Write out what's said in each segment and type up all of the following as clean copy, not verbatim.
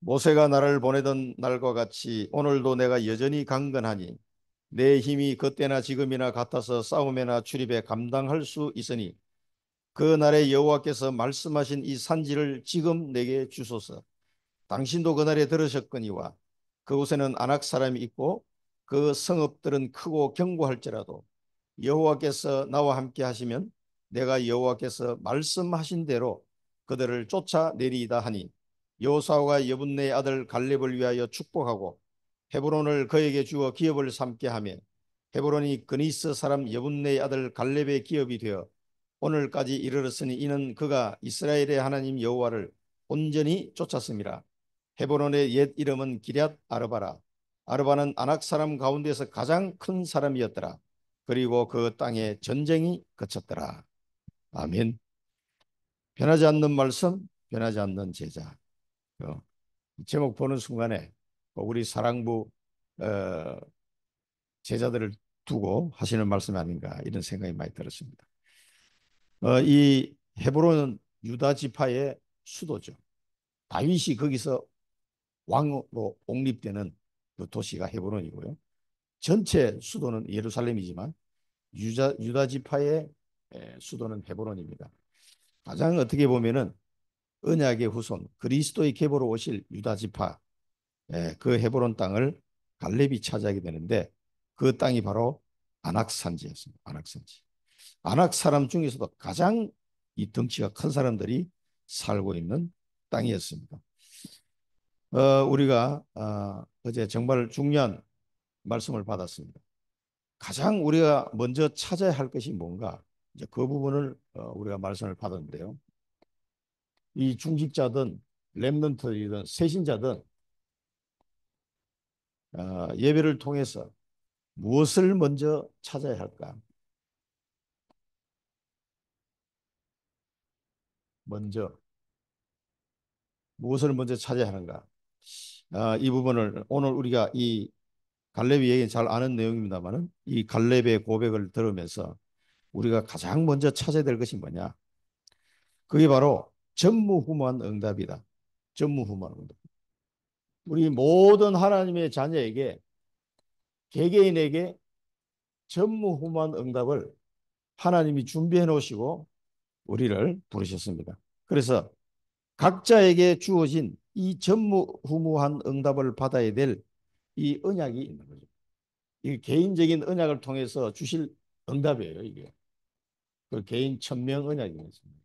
모세가 나를 보내던 날과 같이 오늘도 내가 여전히 강건하니 내 힘이 그때나 지금이나 같아서 싸움에나 출입에 감당할 수 있으니 그 날에 여호와께서 말씀하신 이 산지를 지금 내게 주소서. 당신도 그날에 들으셨거니와 그곳에는 아낙 사람이 있고 그 성읍들은 크고 견고할지라도 여호와께서 나와 함께 하시면 내가 여호와께서 말씀하신 대로 그들을 쫓아내리이다 하니 여호수아가 여분네 아들 갈렙을 위하여 축복하고 헤브론을 그에게 주어 기업을 삼게 하며 헤브론이 그니스 사람 여분네 아들 갈렙의 기업이 되어 오늘까지 이르렀으니 이는 그가 이스라엘의 하나님 여호와를 온전히 쫓았음이라. 헤브론의 옛 이름은 기럇 아르바라. 아르바는 아낙 사람 가운데서 가장 큰 사람이었더라. 그리고 그 땅에 전쟁이 그쳤더라. 아멘. 변하지 않는 말씀, 변하지 않는 제자. 어, 제목 보는 순간에 우리 사랑부 어, 제자들을 두고 하시는 말씀이 아닌가 이런 생각이 많이 들었습니다. 이 헤브론은 유다 지파의 수도죠. 다윗이 거기서 왕으로 옹립되는 그 도시가 헤브론이고요. 전체 수도는 예루살렘이지만 유다 지파의 수도는 헤브론입니다. 가장 어떻게 보면은 언약의 후손 그리스도의 계보로 오실 유다 지파 그 헤브론 땅을 갈렙이 차지하게 되는데 그 땅이 바로 아낙산지였습니다. 아낙산지. 아낙 사람 중에서도 가장 이 덩치가 큰 사람들이 살고 있는 땅이었습니다. 우리가 어제 정말 중요한 말씀을 받았습니다. 가장 우리가 먼저 찾아야 할 것이 뭔가 이제 그 부분을 우리가 말씀을 받았는데요. 이 중직자든 렘넌트이든 세신자든 예배를 통해서 무엇을 먼저 찾아야 할까? 먼저 무엇을 먼저 찾아야 하는가? 이 부분을 오늘 우리가 이 갈렙이 얘기 잘 아는 내용입니다만은 이 갈렙의 고백을 들으면서 우리가 가장 먼저 찾아야 될 것이 뭐냐? 그게 바로 전무후무한 응답이다. 전무후무한 응답. 우리 모든 하나님의 자녀에게 개개인에게 전무후무한 응답을 하나님이 준비해 놓으시고 우리를 부르셨습니다. 그래서 각자에게 주어진 이 전무후무한 응답을 받아야 될 이 언약이 있는 거죠. 이 개인적인 언약을 통해서 주실 응답이에요, 이게. 그 개인 천명 언약이었습니다.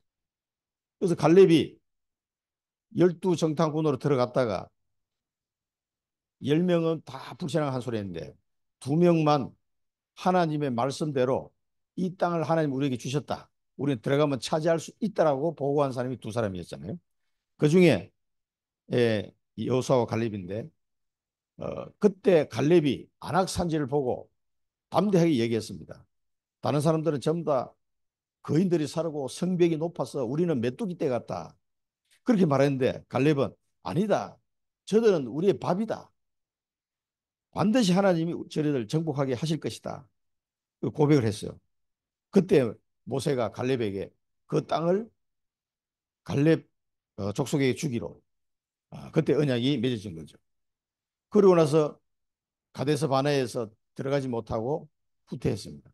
그래서 갈렙이 12정탐군으로 들어갔다가 10명은 다 불신앙한 소리 했는데 2명만 하나님의 말씀대로 이 땅을 하나님 우리에게 주셨다. 우리는 들어가면 차지할 수 있다라고 보고한 사람이 2사람이었잖아요. 그 중에 여호수아와 갈렙인데 그때 갈렙이 안악산지를 보고 담대하게 얘기했습니다. 다른 사람들은 전부 다 거인들이 살고 성벽이 높아서 우리는 메뚜기 떼 같다. 그렇게 말했는데 갈렙은 아니다. 저들은 우리의 밥이다. 반드시 하나님이 저희들 정복하게 하실 것이다. 그 고백을 했어요. 그때 모세가 갈렙에게 그 땅을 갈렙 족속에게 주기로 그때 언약이 맺어진 거죠. 그러고 나서 가데스 바네에서 들어가지 못하고 후퇴했습니다.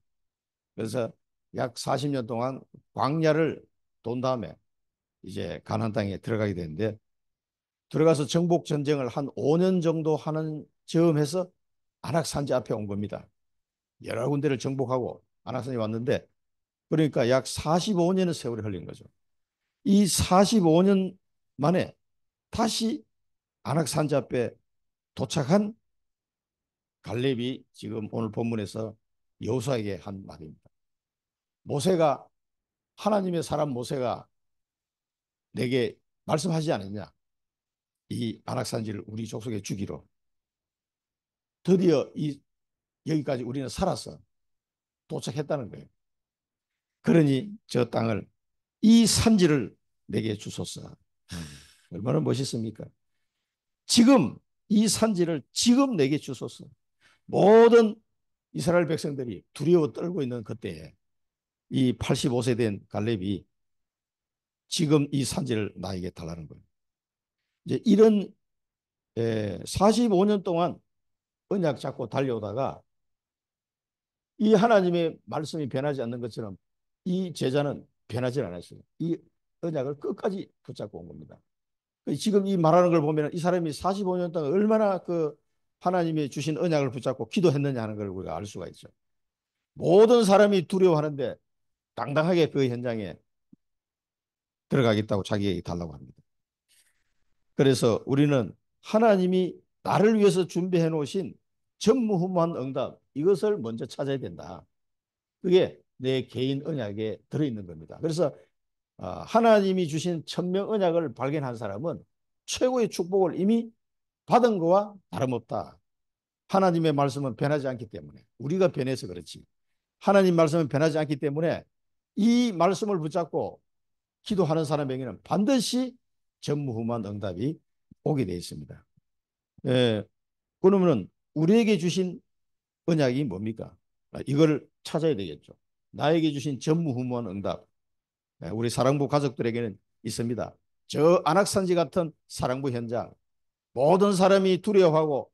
그래서 약 40년 동안 광야를 돈 다음에 이제 가나안 땅에 들어가게 되는데 들어가서 정복 전쟁을 한 5년 정도 하는 즈음해서 안악산지 앞에 온 겁니다. 여러 군데를 정복하고 안악산에 왔는데 그러니까 약 45년의 세월이 흘린 거죠. 이 45년 만에 다시 안악산지 앞에 도착한 갈렙이 지금 오늘 본문에서 여호수아에게 한 말입니다. 모세가 하나님의 사람 모세가 내게 말씀하지 않았냐? 이 안악산지를 우리 족속에 주기로. 드디어 여기까지 우리는 살아서 도착했다는 거예요. 그러니 저 땅을 이 산지를 내게 주소서. 얼마나 멋있습니까? 지금 이 산지를 지금 내게 주소서. 모든 이스라엘 백성들이 두려워 떨고 있는 그때에 이 85세 된 갈렙이 지금 이 산지를 나에게 달라는 거예요. 이제 이런 45년 동안 언약 잡고 달려오다가 이 하나님의 말씀이 변하지 않는 것처럼 이 제자는 변하지 않았어요. 이 언약을 끝까지 붙잡고 온 겁니다. 지금 이 말하는 걸 보면 이 사람이 45년 동안 얼마나 그 하나님이 주신 언약을 붙잡고 기도했느냐 하는 걸 우리가 알 수가 있죠. 모든 사람이 두려워하는데 당당하게 그 현장에 들어가겠다고 자기에게 달라고 합니다. 그래서 우리는 하나님이 나를 위해서 준비해 놓으신 전무후무한 응답, 이것을 먼저 찾아야 된다. 그게 내 개인 언약에 들어있는 겁니다. 그래서 하나님이 주신 천명 언약을 발견한 사람은 최고의 축복을 이미 받은 거와 다름없다. 하나님의 말씀은 변하지 않기 때문에, 우리가 변해서 그렇지, 하나님 말씀은 변하지 않기 때문에 이 말씀을 붙잡고 기도하는 사람에게는 반드시 전무후무한 응답이 오게 되어 있습니다. 예, 그러면 우리에게 주신 언약이 뭡니까? 이걸 찾아야 되겠죠. 나에게 주신 전무후무한 응답, 우리 사랑부 가족들에게는 있습니다. 저 안악산지 같은 사랑부 현장, 모든 사람이 두려워하고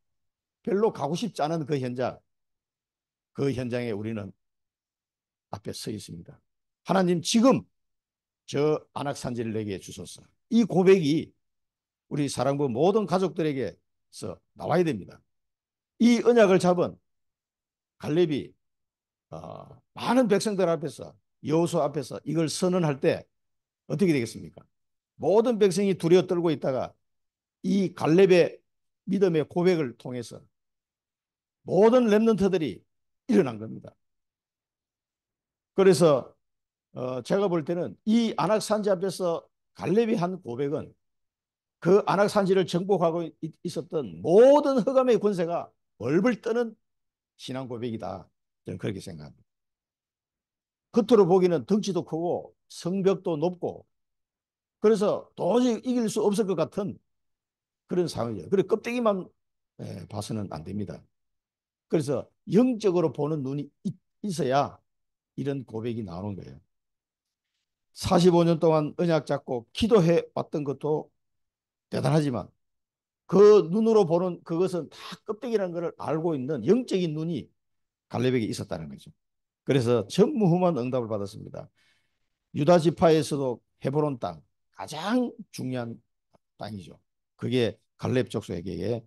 별로 가고 싶지 않은 그 현장, 그 현장에 우리는 앞에 서 있습니다. 하나님, 지금 저 안악산지를 내게 주소서. 이 고백이 우리 사랑부 모든 가족들에게서 나와야 됩니다. 이 언약을 잡은 갈렙이 많은 백성들 앞에서, 여호수아 앞에서 이걸 선언할 때 어떻게 되겠습니까? 모든 백성이 두려워 떨고 있다가 이 갈렙의 믿음의 고백을 통해서 모든 렘넌트들이 일어난 겁니다. 그래서 제가 볼 때는 이 안악산지 앞에서 갈렙이 한 고백은 그 안악산지를 정복하고 있었던 모든 흑암의 권세가 벌벌 떠는 신앙 고백이다. 저는 그렇게 생각합니다. 겉으로 보기는 덩치도 크고 성벽도 높고 그래서 도저히 이길 수 없을 것 같은 그런 상황이에요. 그래 껍데기만 봐서는 안 됩니다. 그래서 영적으로 보는 눈이 있어야 이런 고백이 나오는 거예요. 45년 동안 언약 잡고 기도해 왔던 것도 대단하지만 그 눈으로 보는 그것은 다 껍데기라는 것을 알고 있는 영적인 눈이 갈렙에게 있었다는 거죠. 그래서 전무후무한 응답을 받았습니다. 유다 지파에서도 헤브론 땅, 가장 중요한 땅이죠. 그게 갈렙 족속에게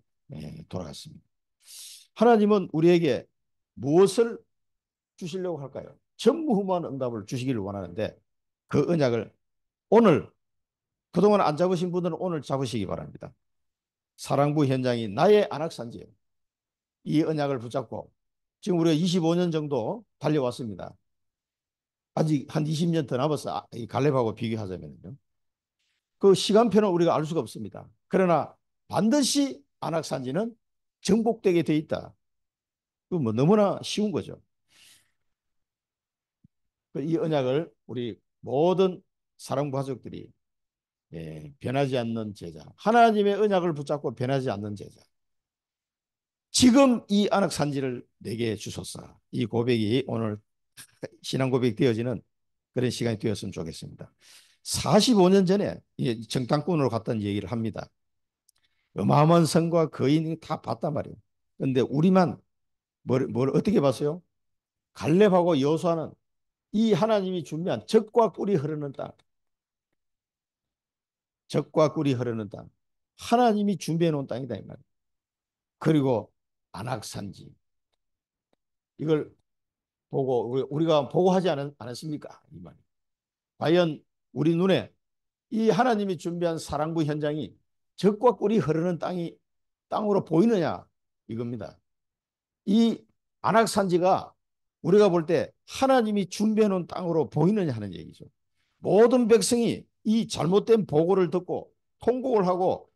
돌아갔습니다. 하나님은 우리에게 무엇을 주시려고 할까요? 전무후무한 응답을 주시기를 원하는데 그 언약을 오늘 그동안 안 잡으신 분들은 오늘 잡으시기 바랍니다. 사랑부 현장이 나의 안악산지예요. 이 언약을 붙잡고 지금 우리가 25년 정도 달려왔습니다. 아직 한 20년 더 남았어. 이 갈렙하고 비교하자면요. 그 시간표는 우리가 알 수가 없습니다. 그러나 반드시 안악산지는 정복되게 돼 있다. 그 뭐 너무나 쉬운 거죠. 이 언약을 우리 모든 사랑부 가족들이 변하지 않는 제자, 하나님의 언약을 붙잡고 변하지 않는 제자, 지금 이 안악산지를 내게 주소서. 이 고백이 오늘 신앙 고백이 되어지는 그런 시간이 되었으면 좋겠습니다. 45년 전에 정탐꾼으로 갔던 얘기를 합니다. 어마어마한 성과 거인이 다 봤단 말이에요. 그런데 우리만 뭘 어떻게 봤어요? 갈렙하고 여호수아는 이 하나님이 준비한 젖과 꿀이 흐르는 땅, 젖과 꿀이 흐르는 땅, 하나님이 준비해 놓은 땅이다 이 말이에요. 그리고 안악산지, 이걸 보고 우리가 보고하지 않았습니까? 이 말이에요. 과연 우리 눈에 이 하나님이 준비한 사랑부 현장이 젖과 꿀이 흐르는 땅으로 보이느냐 이겁니다. 이 안악산지가 우리가 볼 때 하나님이 준비해 놓은 땅으로 보이느냐 하는 얘기죠. 모든 백성이 이 잘못된 보고를 듣고 통곡을 하고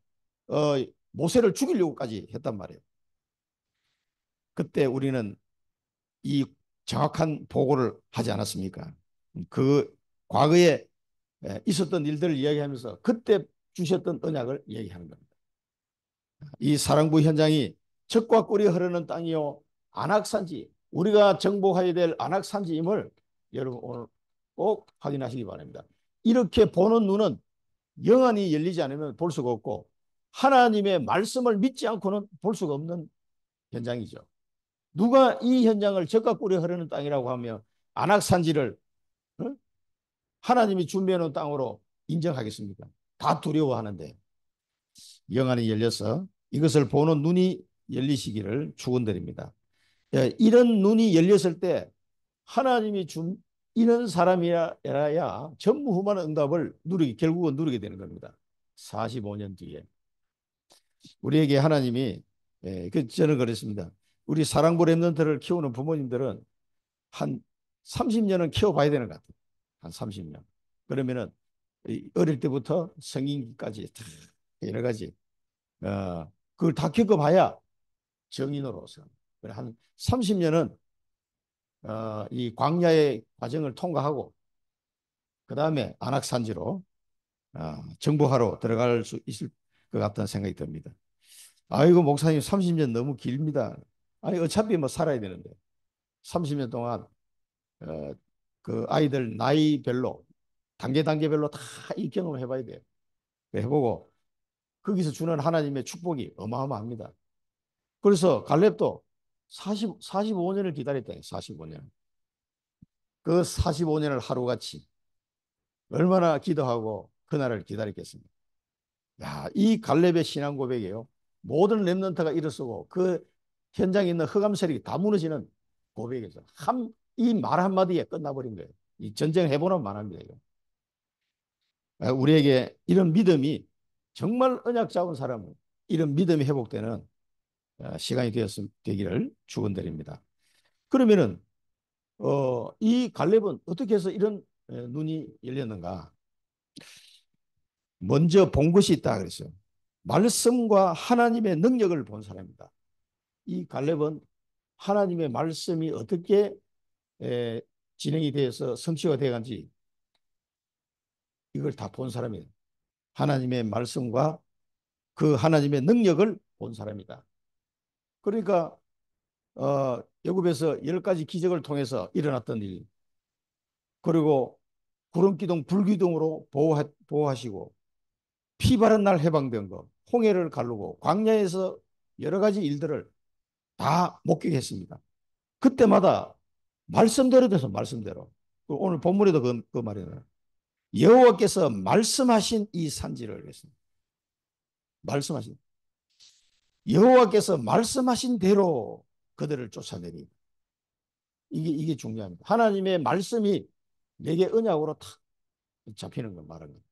모세를 죽이려고까지 했단 말이에요. 그때 우리는 이 정확한 보고를 하지 않았습니까? 그 과거에 있었던 일들을 이야기하면서 그때 주셨던 언약을 얘기하는 겁니다. 이 사랑부 현장이 젖과 꿀이 흐르는 땅이요 안악산지, 우리가 정복해야 될 안악산지임을 여러분 오늘 꼭 확인하시기 바랍니다. 이렇게 보는 눈은 영안이 열리지 않으면 볼 수가 없고 하나님의 말씀을 믿지 않고는 볼 수가 없는 현장이죠. 누가 이 현장을 젖과 꿀이 흐르는 땅이라고 하며 안악산지를 어? 하나님이 준비해 놓은 땅으로 인정하겠습니까? 다 두려워하는데 영안이 열려서 이것을 보는 눈이 열리시기를 축원드립니다. 예, 이런 눈이 열렸을 때 하나님이 준 이런 사람이라야 전무후무한 응답을 결국은 누리게 되는 겁니다. 45년 뒤에 우리에게 하나님이 저는 그랬습니다. 우리 사랑부 랩런트를 키우는 부모님들은 한 30년은 키워봐야 되는 것 같아요. 한 30년. 그러면은 어릴 때부터 성인기까지 여러 가지 그걸 다 겪어봐야 정인으로서 한 30년은 이 광야의 과정을 통과하고 그 다음에 안악산지로 정복하러 들어갈 수 있을 것 같다는 생각이 듭니다. 아이고 목사님 30년 너무 길입니다. 아니 어차피 뭐 살아야 되는데 30년 동안 어, 그 아이들 나이별로 단계별로 다 이 경험을 해봐야 돼요. 해보고 거기서 주는 하나님의 축복이 어마어마합니다. 그래서 갈렙도 45년을 기다렸다. 45년. 그 45년을 하루같이 얼마나 기도하고 그날을 기다렸겠습니까? 야, 이 갈렙의 신앙 고백이에요. 모든 렘넌트가 일어서고 그 현장에 있는 흑암세력이 다 무너지는 고백이죠. 이 말 한마디에 끝나버린 거예요. 이 전쟁 해보는 말합니다. 이거. 우리에게 이런 믿음이 정말 언약 잡은 사람은 이런 믿음이 회복되는 시간이 되기를 축원드립니다. 그러면은 이 갈렙은 어떻게 해서 이런 눈이 열렸는가? 먼저 본 것이 있다 그랬어요. 말씀과 하나님의 능력을 본 사람입니다. 이 갈렙은 하나님의 말씀이 어떻게 진행이 되어서 성취가 되어간지 이걸 다 본 사람이에요. 하나님의 말씀과 그 하나님의 능력을 본 사람이다. 그러니까 애굽에서 10가지 기적을 통해서 일어났던 일, 그리고 구름기둥 불기둥으로 보호하시고 피 바른 날 해방된 것, 홍해를 가르고 광야에서 여러 가지 일들을 다 목격했습니다. 그때마다 말씀대로 돼서 말씀대로. 오늘 본문에도 그 말이에요. 여호와께서 말씀하신 이 산지를 했습니다. 말씀하신 여호와께서 말씀하신 대로 그들을 쫓아내니 이게 중요합니다. 하나님의 말씀이 내게 언약으로 탁 잡히는 걸 말하는 거예요.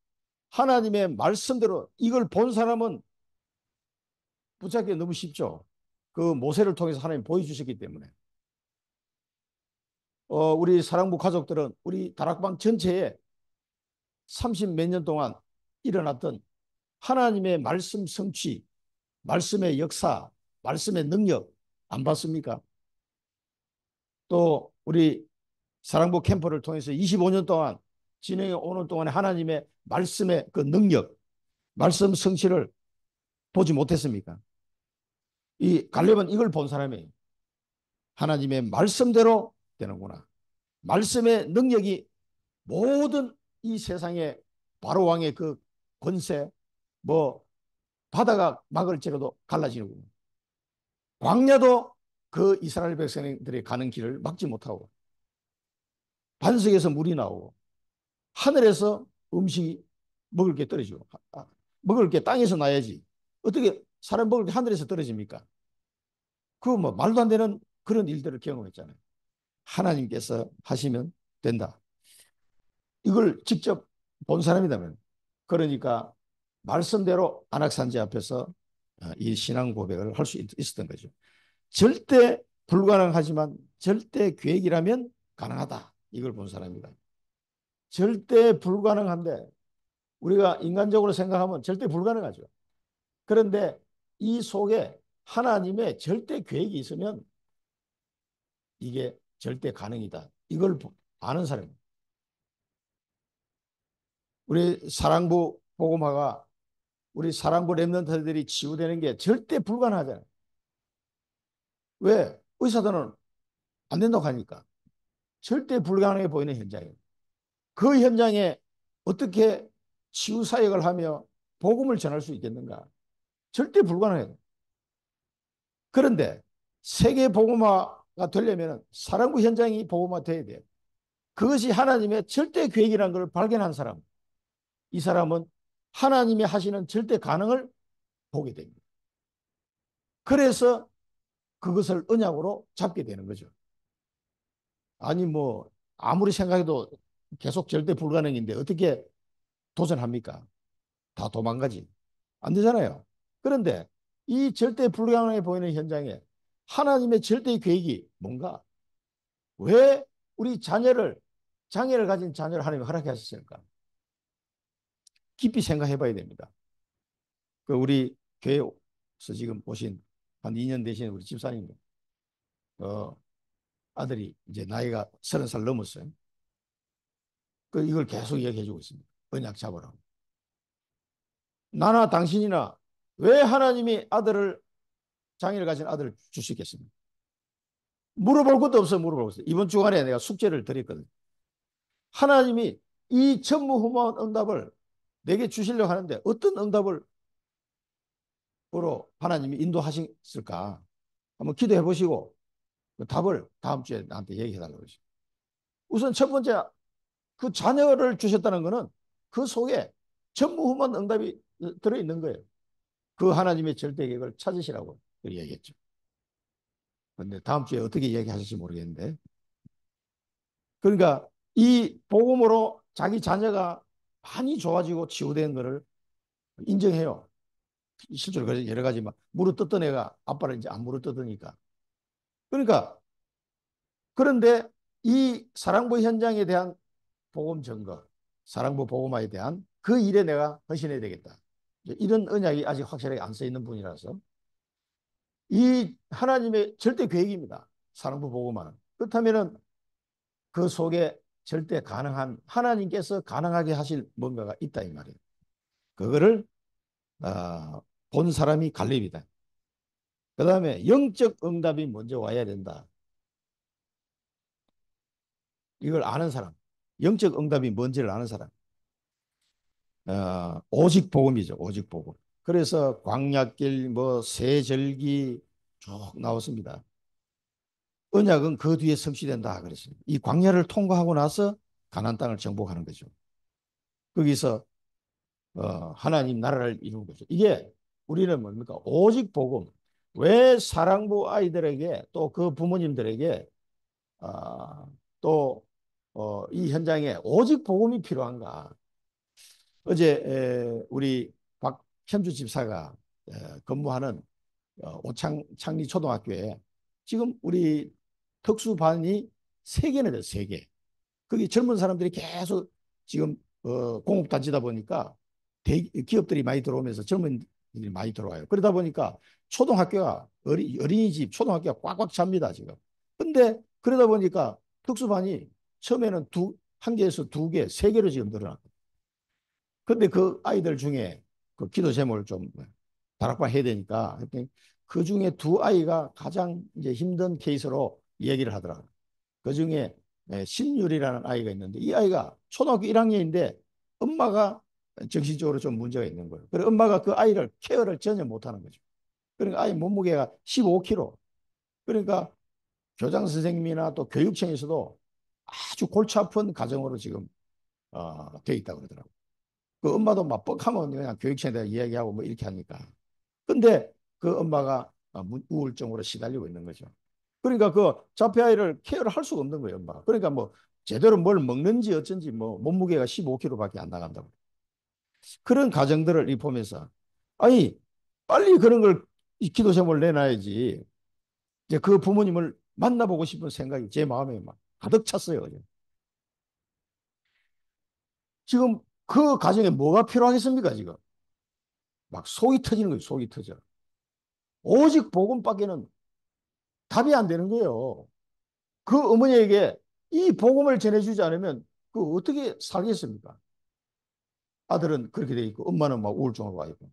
하나님의 말씀대로 이걸 본 사람은 붙잡기 너무 쉽죠. 그 모세를 통해서 하나님 보여주셨기 때문에. 우리 사랑부 가족들은 우리 다락방 전체에 30 몇 년 동안 일어났던 하나님의 말씀 성취, 말씀의 역사, 말씀의 능력 안 봤습니까? 또 우리 사랑부 캠프를 통해서 25년 동안 진행해 오는 동안에 하나님의 말씀의 그 능력, 말씀 성취를 보지 못했습니까? 이 갈렙은 이걸 본 사람이에요. 하나님의 말씀대로 되는구나. 말씀의 능력이 모든 이 세상의 바로 왕의 그 권세, 뭐 바다가 막을지라도 갈라지는군요. 광야도 그 이스라엘 백성들이 가는 길을 막지 못하고 반석에서 물이 나오고 하늘에서 음식이 먹을 게 떨어지고 먹을 게 땅에서 나야지 어떻게 사람 먹을 게 하늘에서 떨어집니까? 그거 뭐 말도 안 되는 그런 일들을 경험했잖아요. 하나님께서 하시면 된다. 이걸 직접 본 사람이라면 그러니까 말씀대로 안악산지 앞에서 이 신앙 고백을 할 수 있었던 거죠. 절대 불가능하지만 절대 계획이라면 가능하다. 이걸 본 사람입니다. 절대 불가능한데 우리가 인간적으로 생각하면 절대 불가능하죠. 그런데 이 속에 하나님의 절대 계획이 있으면 이게 절대 가능이다. 이걸 아는 사람입니다. 우리 사랑부 복음화가 우리 사랑부 랩런트들이 치유되는 게 절대 불가능하잖아요. 왜? 의사들은 안 된다고 하니까. 절대 불가능해 보이는 현장이에요. 그 현장에 어떻게 치유 사역을 하며 복음을 전할 수 있겠는가? 절대 불가능해요. 그런데 세계 복음화가 되려면 사랑부 현장이 복음화 돼야 돼요. 그것이 하나님의 절대 계획이라는 걸 발견한 사람, 이 사람은 하나님이 하시는 절대 가능을 보게 됩니다. 그래서 그것을 언약으로 잡게 되는 거죠. 아니 뭐 아무리 생각해도 계속 절대 불가능인데 어떻게 도전합니까? 다 도망가지. 안 되잖아요. 그런데 이 절대 불가능해 보이는 현장에 하나님의 절대 계획이 뭔가? 왜 우리 자녀를, 장애를 가진 자녀를 하나님이 허락해 하셨을까? 깊이 생각해 봐야 됩니다. 그 우리 교회에서 지금 오신 한 2년 되신 우리 집사님, 어, 아들이 이제 나이가 30살 넘었어요. 그 이걸 계속 얘기해 주고 있습니다. 언약 잡으라고. 나나 당신이나 왜 하나님이 아들을, 장애를 가진 아들을 주시겠습니까? 물어볼 것도 없어, 물어볼 것도 없어. 이번 주간에 내가 숙제를 드렸거든. 하나님이 이 전무후무한 응답을 내게 주시려고 하는데 어떤 응답을 으로 하나님이 인도하셨을까? 한번 기도해 보시고 그 답을 다음 주에 나한테 얘기해 달라고 그러죠. 우선 첫 번째, 그 자녀를 주셨다는 것은 그 속에 전무후무한 응답이 들어있는 거예요. 그 하나님의 절대 계획을 찾으시라고 얘기했죠. 그런데 다음 주에 어떻게 얘기하실지 모르겠는데, 그러니까 이 복음으로 자기 자녀가 많이 좋아지고 치유된 것을 인정해요. 실제로 여러 가지 막 무릎 떴던 애가 아빠를 이제 안 무릎 떴으니까. 그러니까 그런데 이 사랑부 현장에 대한 복음 증거, 사랑부 복음화에 대한 그 일에 내가 헌신해야 되겠다. 이런 언약이 아직 확실하게 안 써 있는 분이라서 이 하나님의 절대 계획입니다. 사랑부 복음화는. 그렇다면은 그 속에 절대 가능한, 하나님께서 가능하게 하실 뭔가가 있다 이 말이에요. 그거를 본 사람이 갈립니다. 그 다음에 영적 응답이 먼저 와야 된다. 이걸 아는 사람, 영적 응답이 뭔지를 아는 사람. 오직 복음이죠. 오직 복음. 그래서 광야길, 뭐 세절기 쭉 나왔습니다. 언약은 그 뒤에 성취된다 그랬습니다. 이 광야를 통과하고 나서 가나안 땅을 정복하는 거죠. 거기서 하나님 나라를 이루는 거죠. 이게 우리는 뭡니까? 오직 복음. 왜 사랑부 아이들에게 또 그 부모님들에게 이 현장에 오직 복음이 필요한가? 어제 우리 박현주 집사가 근무하는 오창 창리 초등학교에 지금 우리 특수반이 3개나 돼요. 3개. 거기 젊은 사람들이 계속 지금 공업단지다 보니까 기업들이 많이 들어오면서 젊은들이 많이 들어와요. 그러다 보니까 초등학교가 어린이집 초등학교가 꽉꽉 찹니다 지금. 근데 그러다 보니까 특수반이 처음에는 한 개에서 2개, 3개로 지금 늘어났고. 근데 그 아이들 중에 그 기도 제목을 좀 다락방 해야 되니까 그 중에 2아이가 가장 이제 힘든 케이스로 얘기를 하더라고요. 그 중에 신율이라는 아이가 있는데 이 아이가 초등학교 1학년인데 엄마가 정신적으로 좀 문제가 있는 거예요. 그래서 엄마가 그 아이를 케어를 전혀 못하는 거죠. 그러니까 아이 몸무게가 15kg. 그러니까 교장 선생님이나 또 교육청에서도 아주 골치 아픈 가정으로 지금 돼 있다고 그러더라고요. 그 엄마도 막 뻑하면 그냥 교육청에 대해 이야기하고 뭐 이렇게 하니까. 근데 그 엄마가 우울증으로 시달리고 있는 거죠. 그러니까 그 자폐아이를 케어를 할 수가 없는 거예요, 엄마가. 그러니까 뭐 제대로 뭘 먹는지 어쩐지 뭐 몸무게가 15kg밖에 안 나간다고. 그런 가정들을 이 보면서 아니 빨리 그런 걸 기도 제목을 내놔야지. 이제 그 부모님을 만나보고 싶은 생각이 제 마음에 막 가득 찼어요. 지금 그 가정에 뭐가 필요하겠습니까, 지금? 막 속이 터지는 거예요, 속이 터져. 오직 복음밖에는 답이 안 되는 거예요. 그 어머니에게 이 복음을 전해주지 않으면 그 어떻게 살겠습니까? 아들은 그렇게 돼 있고 엄마는 막 우울증으로 와 있고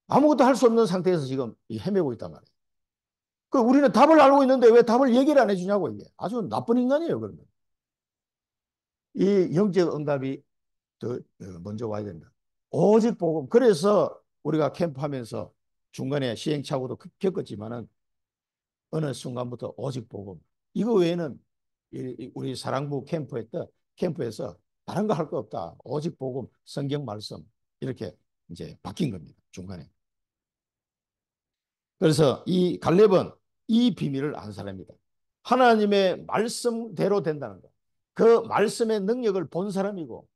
아무것도 할 수 없는 상태에서 지금 헤매고 있단 말이에요. 그 우리는 답을 알고 있는데 왜 답을 얘기를 안 해주냐고. 이게 아주 나쁜 인간이에요. 그러면 이 영적 응답이 더 먼저 와야 된다. 오직 복음. 그래서 우리가 캠프하면서 중간에 시행착오도 겪었지만은 어느 순간부터 오직 복음. 이거 외에는 우리 사랑부 캠프에서 다른 거 할 거 없다. 오직 복음, 성경 말씀 이렇게 이제 바뀐 겁니다. 중간에. 그래서 이 갈렙은 이 비밀을 안 사람입니다. 하나님의 말씀대로 된다는 것. 그 말씀의 능력을 본 사람이고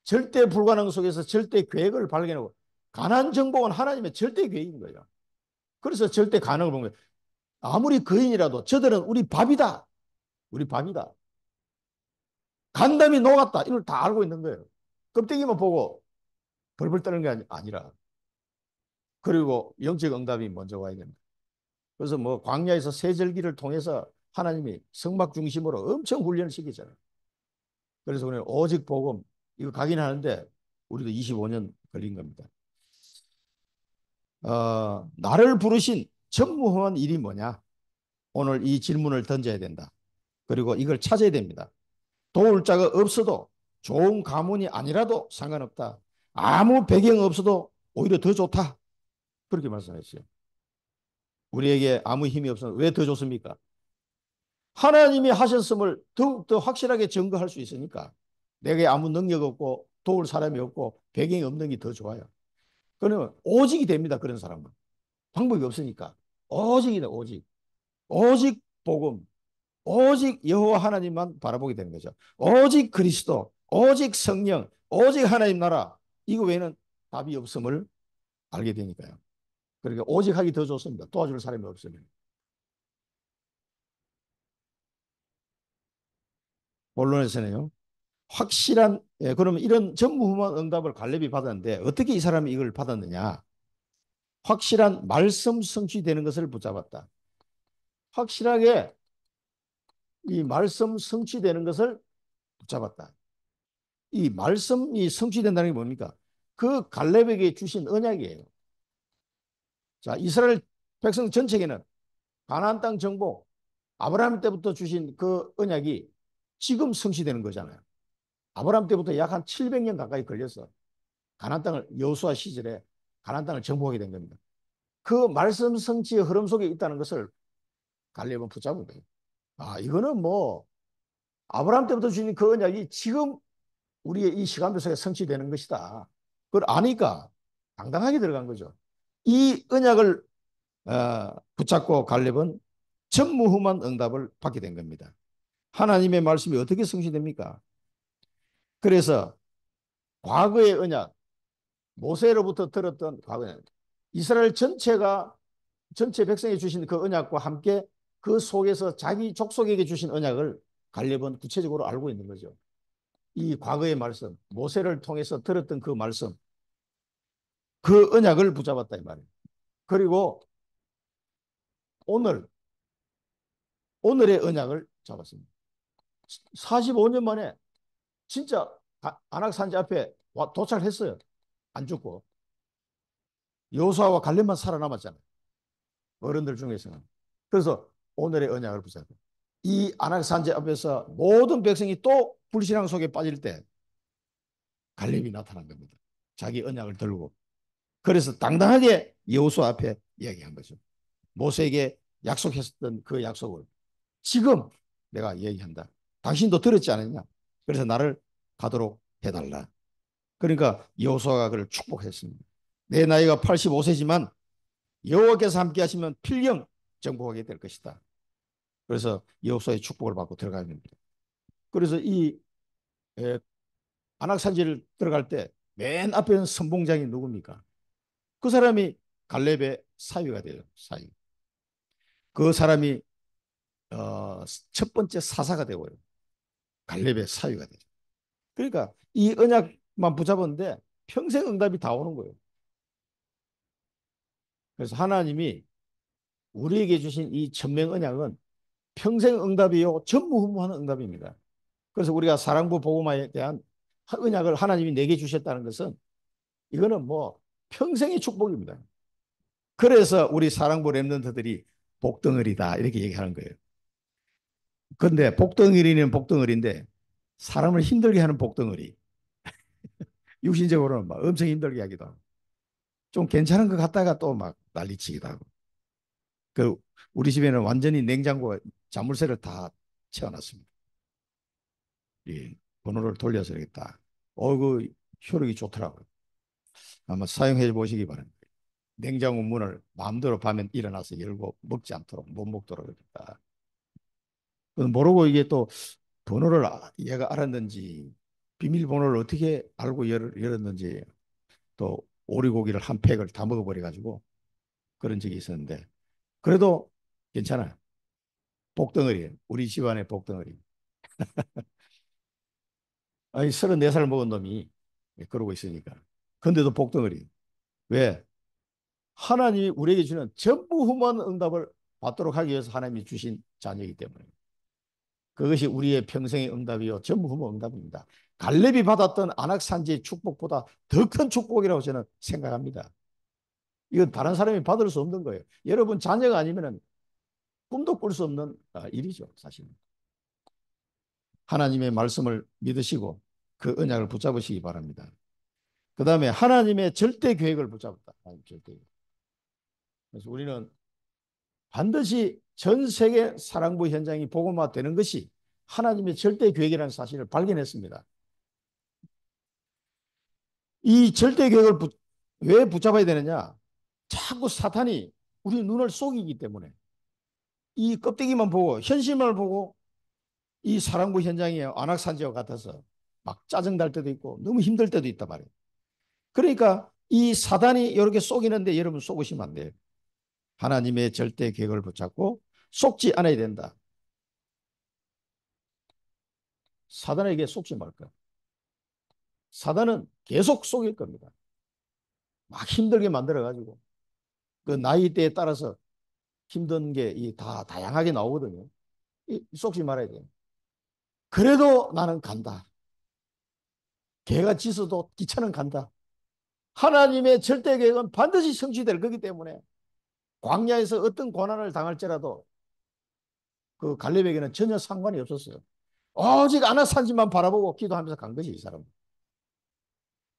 절대 불가능 속에서 절대 계획을 발견하고 가난 정복은 하나님의 절대 계획인 거예요. 그래서 절대 가능을 본 거예요. 아무리 거인이라도 저들은 우리 밥이다. 우리 밥이다. 간담이 녹았다. 이걸 다 알고 있는 거예요. 껍데기만 보고 벌벌 떠는 게 아니라. 그리고 영적 응답이 먼저 와야 됩니다. 그래서 뭐 광야에서 세절기를 통해서 하나님이 성막 중심으로 엄청 훈련을 시키잖아요. 그래서 오늘 오직 복음 이거 가긴 하는데 우리도 25년 걸린 겁니다. 나를 부르신 전무후한 일이 뭐냐? 오늘 이 질문을 던져야 된다. 그리고 이걸 찾아야 됩니다. 도울 자가 없어도 좋은 가문이 아니라도 상관없다. 아무 배경 없어도 오히려 더 좋다. 그렇게 말씀했어요. 우리에게 아무 힘이 없어도 왜 더 좋습니까? 하나님이 하셨음을 더욱더 확실하게 증거할 수 있으니까 내게 아무 능력 없고 도울 사람이 없고 배경이 없는 게 더 좋아요. 그러면 오직이 됩니다. 그런 사람은. 방법이 없으니까. 오직이다. 오직. 오직 복음. 오직 여호와 하나님만 바라보게 되는 거죠. 오직 그리스도. 오직 성령. 오직 하나님 나라. 이거 외에는 답이 없음을 알게 되니까요. 그러니까 오직 하기 더 좋습니다. 도와줄 사람이 없으면. 본론에서는요. 확실한 그러면 이런 전무후무한 응답을 갈렙이 받았는데 어떻게 이 사람이 이걸 받았느냐? 확실한 말씀 성취되는 것을 붙잡았다. 확실하게 이 말씀 성취되는 것을 붙잡았다. 이 말씀이 성취된다는 게 뭡니까? 그 갈렙에게 주신 언약이에요. 자, 이스라엘 백성 전체에게는 가나안 땅 정복, 아브라함 때부터 주신 그 언약이 지금 성취되는 거잖아요. 아브라함 때부터 약 한 700년 가까이 걸려서 가나안 땅을 여호수아 시절에 가나안 땅을 정복하게 된 겁니다. 그 말씀 성취의 흐름 속에 있다는 것을 갈렙은 붙잡은 거예요. 아, 이거는 뭐 아브라함 때부터 주신 그 언약이 지금 우리의 이 시간표 속에 성취되는 것이다. 그걸 아니까 당당하게 들어간 거죠. 이 언약을 붙잡고 갈렙은 전무후무한 응답을 받게 된 겁니다. 하나님의 말씀이 어떻게 성취됩니까? 그래서 과거의 언약, 모세로부터 들었던 과거의 언약, 이스라엘 전체 백성에 주신 그 언약과 함께 그 속에서 자기 족속에게 주신 언약을 갈렙은 구체적으로 알고 있는 거죠. 이 과거의 말씀, 모세를 통해서 들었던 그 말씀, 그 언약을 붙잡았다 이 말이에요. 그리고 오늘의 언약을 잡았습니다. 45년 만에 진짜 안악산지 앞에 도착했어요. 안 죽고. 여호수아와 갈렙만 살아남았잖아요. 어른들 중에서는. 그래서 오늘의 언약을 붙잡고 이 안악산지 앞에서 모든 백성이 또 불신앙 속에 빠질 때 갈렙이 나타난 겁니다. 자기 언약을 들고. 그래서 당당하게 여호수아 앞에 이야기한 거죠. 모세에게 약속했었던 그 약속을 지금 내가 얘기한다. 당신도 들었지 않았냐? 그래서 나를 가도록 해달라. 그러니까 여호수아가 그를 축복했습니다. 내 나이가 85세지만 여호와께서 함께 하시면 필경 정복하게 될 것이다. 그래서 여호수아의 축복을 받고 들어가야 됩니다. 그래서 이 안악산지를 들어갈 때 맨 앞에는 선봉장이 누굽니까? 그 사람이 갈렙의 사위가 돼요. 사위. 그 사람이 첫 번째 사사가 되고요. 갈렙의 사위가 되죠. 그러니까 이 언약만 붙잡았는데 평생 응답이 다 오는 거예요. 그래서 하나님이 우리에게 주신 이 천명 언약은 평생 응답이요 전무후무한 응답입니다. 그래서 우리가 사랑부 복음화에 대한 언약을 하나님이 내게 주셨다는 것은 이거는 뭐 평생의 축복입니다. 그래서 우리 사랑부 렘넌트들이 복덩어리다 이렇게 얘기하는 거예요. 그런데 복덩어리는 복덩어리인데 사람을 힘들게 하는 복덩어리. 육신적으로는 막 엄청 힘들게 하기도 하고. 좀 괜찮은 것 같다가 또 막 난리치기도 하고. 그 우리 집에는 완전히 냉장고에 자물쇠를 다 채워놨습니다. 예, 번호를 돌려서 이렇게 딱. 그 효력이 좋더라고요. 한번 사용해 보시기 바랍니다. 냉장고 문을 마음대로 밤에 일어나서 열고 먹지 않도록 못 먹도록 이렇게 딱. 모르고 이게 또 번호를 얘가 알았는지 비밀번호를 어떻게 알고 열었는지 또 오리고기를 한 팩을 다 먹어버려 가지고 그런 적이 있었는데 그래도 괜찮아요. 복덩어리예요. 우리 집안의 복덩어리. 아니 34살 먹은 놈이 그러고 있으니까. 근데도 복덩어리. 왜? 하나님이 우리에게 주는 전부 후무한 응답을 받도록 하기 위해서 하나님이 주신 자녀이기 때문에 그것이 우리의 평생의 응답이요 전부 후무 응답입니다. 갈렙이 받았던 안악산지의 축복보다 더 큰 축복이라고 저는 생각합니다. 이건 다른 사람이 받을 수 없는 거예요. 여러분 자녀가 아니면 꿈도 꿀 수 없는 일이죠, 사실. 하나님의 말씀을 믿으시고 그 언약을 붙잡으시기 바랍니다. 그 다음에 하나님의 절대 계획을 붙잡았다. 절대. 그래서 우리는 반드시 전 세계 사랑부 현장이 복음화되는 것이 하나님의 절대 계획이라는 사실을 발견했습니다. 이 절대 계획을 왜 붙잡아야 되느냐? 자꾸 사탄이 우리 눈을 속이기 때문에 이 껍데기만 보고 현실만 보고 이 사랑부 현장이 안악산지와 같아서 막 짜증날 때도 있고 너무 힘들 때도 있단 말이에요. 그러니까 이 사단이 이렇게 속이는데 여러분 속으시면 안 돼요. 하나님의 절대 계획을 붙잡고 속지 않아야 된다. 사단에게 속지 말까? 사단은 계속 속일 겁니다. 막 힘들게 만들어가지고 그 나이대에 따라서 힘든 게 다 다양하게 나오거든요. 속지 말아야 돼요. 그래도 나는 간다. 개가 짖어도 기차는 간다. 하나님의 절대 계획은 반드시 성취될 거기 때문에 광야에서 어떤 고난을 당할지라도 그 갈렙에게는 전혀 상관이 없었어요. 오직 안악산지만 바라보고 기도하면서 간 거지, 이 사람은.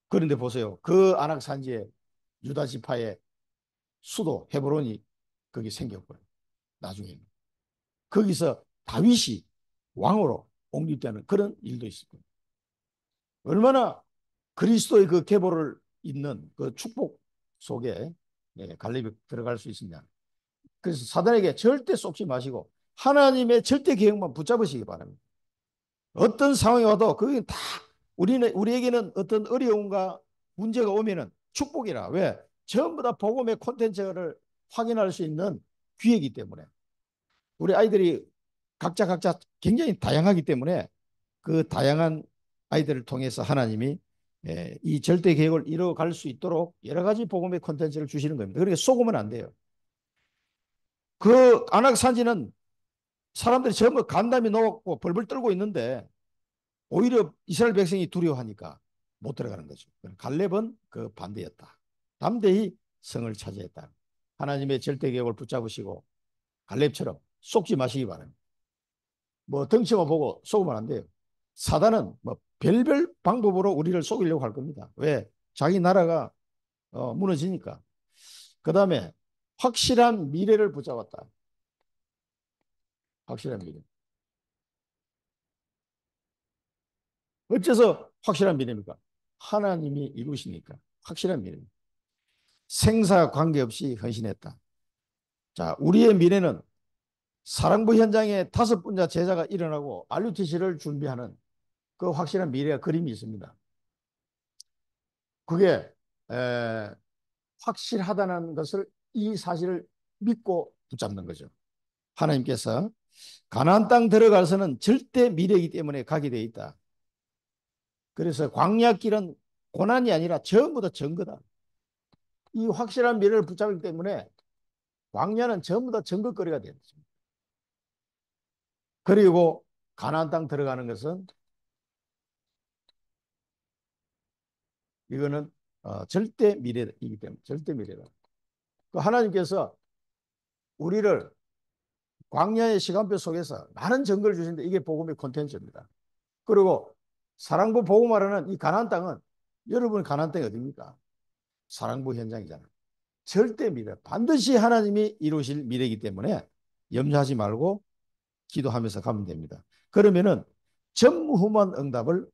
그런데 보세요. 그 안악산지에 유다 지파의 수도 헤브론이 거기 생겼고요. 나중에는. 거기서 다윗이 왕으로 옹립되는 그런 일도 있을 거예요. 얼마나 그리스도의 그 계보를 잇는 그 축복 속에 갈렙이 들어갈 수 있느냐. 그래서 사단에게 절대 속지 마시고 하나님의 절대 계획만 붙잡으시기 바랍니다. 어떤 상황이 와도 그게 다 우리에게는 어떤 어려움과 문제가 오면은 축복이라. 왜? 전부 다 복음의 콘텐츠를 확인할 수 있는 기회이기 때문에 우리 아이들이 각자 굉장히 다양하기 때문에 그 다양한 아이들을 통해서 하나님이 이 절대 계획을 이뤄갈 수 있도록 여러 가지 복음의 콘텐츠를 주시는 겁니다. 그러니까 속으면 안 돼요. 그 안악산지는 사람들이 전부 간담이 놓고 벌벌 떨고 있는데 오히려 이스라엘 백성이 두려워하니까 못 들어가는 거죠. 갈렙은 그 반대였다. 담대히 성을 차지했다. 하나님의 절대 계획을 붙잡으시고 갈렙처럼 속지 마시기 바랍니다. 뭐 덩치만 보고 속으면 안 돼요. 사단은 뭐 별별 방법으로 우리를 속이려고 할 겁니다. 왜? 자기 나라가 무너지니까. 그 다음에 확실한 미래를 붙잡았다. 확실한 미래. 어째서 확실한 미래입니까? 하나님이 이루시니까 확실한 미래. 생사 관계없이 헌신했다. 자, 우리의 미래는 사랑부 현장에 5분자 제자가 일어나고 RUTC를 준비하는 그 확실한 미래가 그림이 있습니다. 그게 확실하다는 것을 이 사실을 믿고 붙잡는 거죠. 하나님께서 가나안 땅 들어가서는 절대 미래이기 때문에 가게 돼 있다. 그래서 광야길은 고난이 아니라 전부 다 증거다. 이 확실한 미래를 붙잡기 때문에 광야는 전부 다 증거거리가 되었습니다. 그리고 가나안 땅 들어가는 것은 이거는 절대 미래이기 때문에 절대 미래다. 그 하나님께서 우리를 광야의 시간표 속에서 많은 증거를 주시는데 이게 복음의 콘텐츠입니다. 그리고 사랑부 복음화라는 이 가나안 땅은 여러분 가나안 땅이 어디입니까? 사랑부 현장이잖아요. 절대 미래, 반드시 하나님이 이루실 미래이기 때문에 염려하지 말고 기도하면서 가면 됩니다. 그러면은 전무후무한 응답을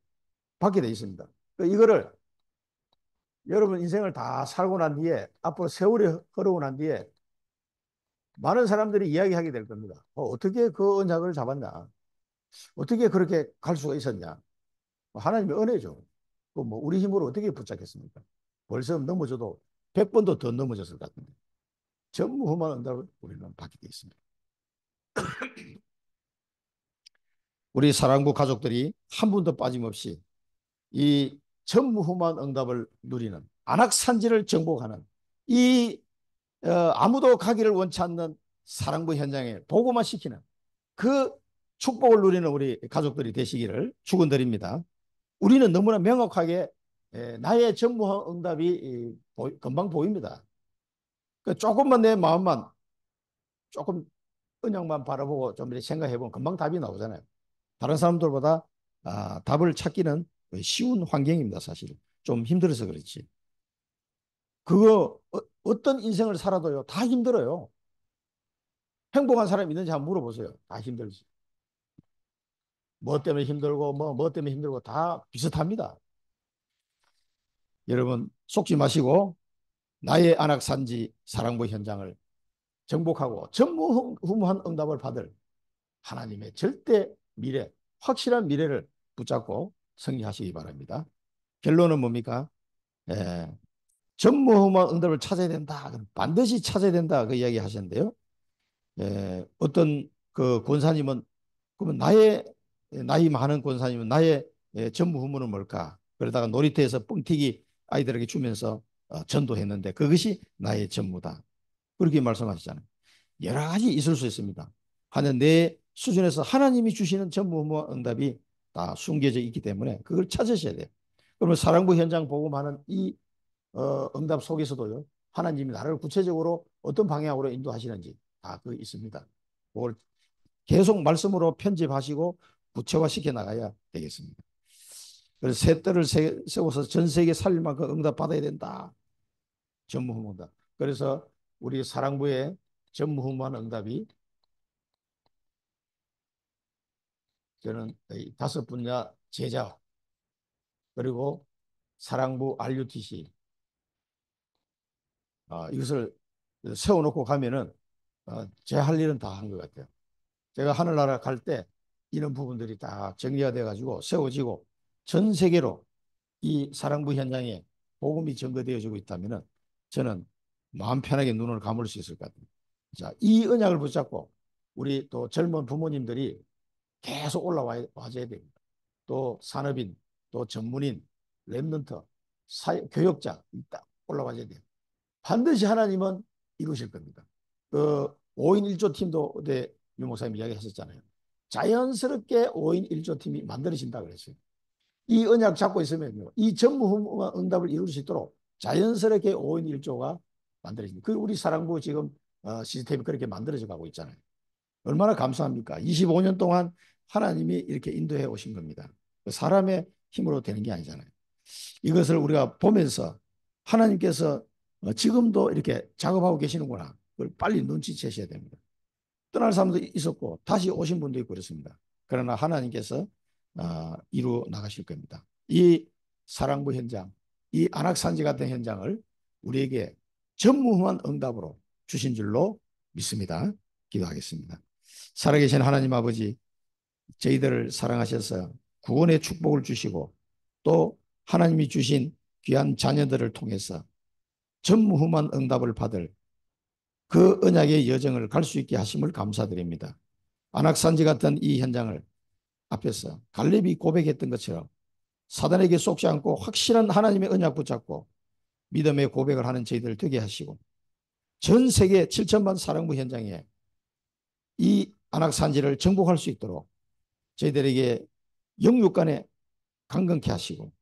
받게 돼 있습니다. 이거를 여러분 인생을 다 살고 난 뒤에, 앞으로 세월이 흐르고 난 뒤에 많은 사람들이 이야기하게 될 겁니다. 어떻게 그 언약을 잡았냐? 어떻게 그렇게 갈 수가 있었냐? 하나님의 은혜죠. 뭐 우리 힘으로 어떻게 붙잡겠습니까? 벌써 넘어져도 100번도 더 넘어졌을 것 같은데. 전무후무한 응답을 우리는 받게 되어 있습니다. 우리 사랑부 가족들이 한 분도 빠짐없이 이 전무후무한 응답을 누리는, 안악산지를 정복하는, 이 아무도 가기를 원치 않는 사랑부 현장에 보고만 시키는 그 축복을 누리는 우리 가족들이 되시기를 축원드립니다. 우리는 너무나 명확하게 나의 전무후무한 응답이 금방 보입니다. 조금만 내 마음만 조금 언약만 바라보고 좀 이렇게 생각해보면 금방 답이 나오잖아요. 다른 사람들보다 답을 찾기는 쉬운 환경입니다. 사실 좀 힘들어서 그렇지. 그거 어떤 인생을 살아도요 다 힘들어요. 행복한 사람이 있는지 한번 물어보세요. 다 힘들지. 뭐 때문에 힘들고 뭐 때문에 힘들고 다 비슷합니다. 여러분 속지 마시고 나의 안악산지 사랑부 현장을 정복하고 전무후무한 응답을 받을 하나님의 절대 미래, 확실한 미래를 붙잡고 승리하시기 바랍니다. 결론은 뭡니까? 예, 전무후무한 응답을 찾아야 된다. 반드시 찾아야 된다. 그 이야기 하셨는데요. 어떤 그 권사님은, 그러면 나이 많은 권사님은 나의 전무후무는 뭘까? 그러다가 놀이터에서 뻥튀기 아이들에게 주면서 전도했는데 그것이 나의 전무다. 그렇게 말씀하시잖아요. 여러 가지 있을 수 있습니다. 하는 내 수준에서 하나님이 주시는 전무후무한 응답이 다 숨겨져 있기 때문에 그걸 찾으셔야 돼요. 그러면 사랑부 현장 복음하는 이 응답 속에서도요, 하나님이 나를 구체적으로 어떤 방향으로 인도하시는지 다 그 있습니다. 그걸 계속 말씀으로 편집하시고 구체화시켜 나가야 되겠습니다. 그래서 새 뜰을 세워서 전 세계 살릴 만큼 응답 받아야 된다. 전무후무다. 그래서 우리 사랑부의 전무후무한 응답이, 저는 다섯 분야 제자, 그리고 사랑부 RUTC 이것을 세워놓고 가면은 제 할 일은 다 한 것 같아요. 제가 하늘나라 갈 때 이런 부분들이 다 정리가 돼가지고 세워지고 전 세계로 이 사랑부 현장에 복음이 전거되어지고 있다면은 저는 마음 편하게 눈을 감을 수 있을 것 같아요. 자, 이 언약을 붙잡고 우리 또 젊은 부모님들이 계속 올라와줘야 됩니다. 또 산업인, 또 전문인, 랩런트, 교역자 딱 올라와줘야 돼요. 반드시 하나님은 이루실 겁니다. 그 5인 1조 팀도 어제 유 목사님 이야기하셨잖아요. 자연스럽게 5인 1조 팀이 만들어진다 그랬어요. 이 언약 잡고 있으면요, 이 전무후무한 응답을 이룰 수 있도록 자연스럽게 5인 1조가 만들어집니다. 그 우리 사랑부 지금 시스템이 그렇게 만들어져 가고 있잖아요. 얼마나 감사합니까? 25년 동안 하나님이 이렇게 인도해 오신 겁니다. 사람의 힘으로 되는 게 아니잖아요. 이것을 우리가 보면서 하나님께서 지금도 이렇게 작업하고 계시는구나. 그걸 빨리 눈치채셔야 됩니다. 떠날 사람도 있었고 다시 오신 분도 있고 그렇습니다. 그러나 하나님께서 이루어 나가실 겁니다. 이 사랑부 현장, 이 안악산지 같은 현장을 우리에게 전무후무한 응답으로 주신 줄로 믿습니다. 기도하겠습니다. 살아계신 하나님 아버지, 저희들을 사랑하셔서 구원의 축복을 주시고 또 하나님이 주신 귀한 자녀들을 통해서 전무후무한 응답을 받을 그 언약의 여정을 갈 수 있게 하심을 감사드립니다. 안악산지 같은 이 현장을 앞에서 갈렙이 고백했던 것처럼 사단에게 속지 않고 확실한 하나님의 언약 붙잡고 믿음의 고백을 하는 저희들 되게 하시고 전 세계 7천만 사랑부 현장에 이 안악산지를 정복할 수 있도록 저희들에게 영육간에 강건케 하시고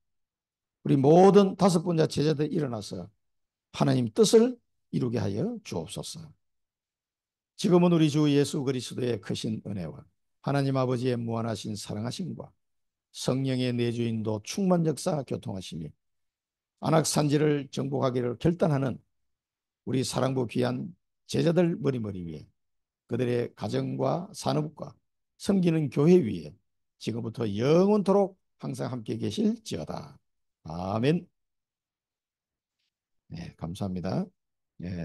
우리 모든 다섯 분야 제자들 일어나서 하나님 뜻을 이루게 하여 주옵소서. 지금은 우리 주 예수 그리스도의 크신 은혜와 하나님 아버지의 무한하신 사랑하심과 성령의 내주인도 충만 역사 교통하심이 안악산지를 정복하기를 결단하는 우리 사랑부 귀한 제자들 머리머리 위에 그들의 가정과 산업과 섬기는 교회 위에 지금부터 영원토록 항상 함께 계실지어다. 아멘. 네, 감사합니다. 네.